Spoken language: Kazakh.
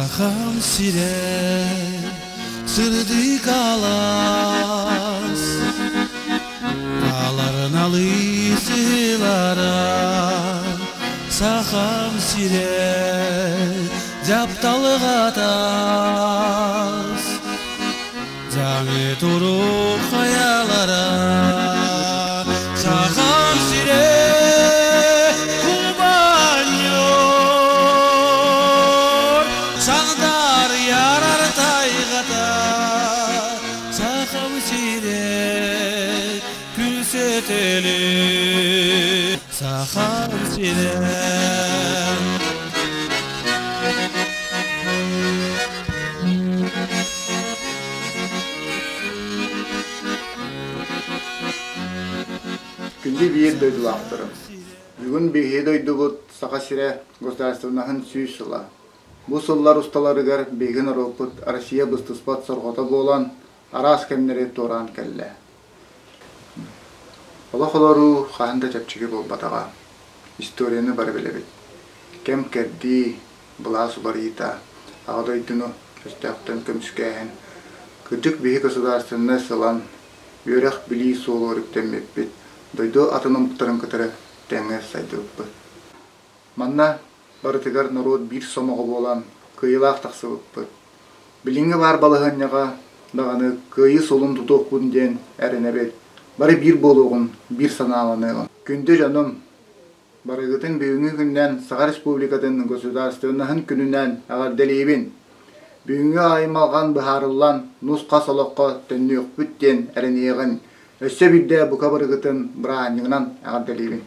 Saham sire sırdı kalas Dağların alısılara Saham sire Japtalık atas Canı turuk hayalara Saham sire Kubanyor Sağdar yarar taygata Saham sire Külseteli Saham sire Күнде бейер дойдылақтырым. Бүгін бейе дойды бұд сақа сире государственнахын сүйіс сыла. Бұл сыллар ұсталарыгар бейген арылпыт Россия бұстыспат сұрғыта болан арас кәмнері торан кәлі. Ола қолару қағында чәпчіге бол батаға. Историяны бар білебет. Кәм кәрді бұла сұлар ета. Ағадойдыны өстәқтен көміскәйін. Күрдік бейе государственны сылан өрек білі солу өріктен меппет. Дойду атының бұттарын күтірі тәңі сайды өппі. Манна барытығар народ бір сомығы болан күйілақ тақсы өппі. Біліңі бар балығанняға дағаны күйі солын тұтуқ күнден әріне бет. Бары бір болуғын, бір саналанығын. Күнді жаным, барығытын бүгінгі күннен Саға Республикатын государственнахын күнінен ағар дәлейбін. Бүгінгі аймалған бұхарылан нұсқа солыққа тәнні өкпіттен әрінеғын. Өссе бірде бұқа барығытын бұра аңыңнан ағар дәлейбін.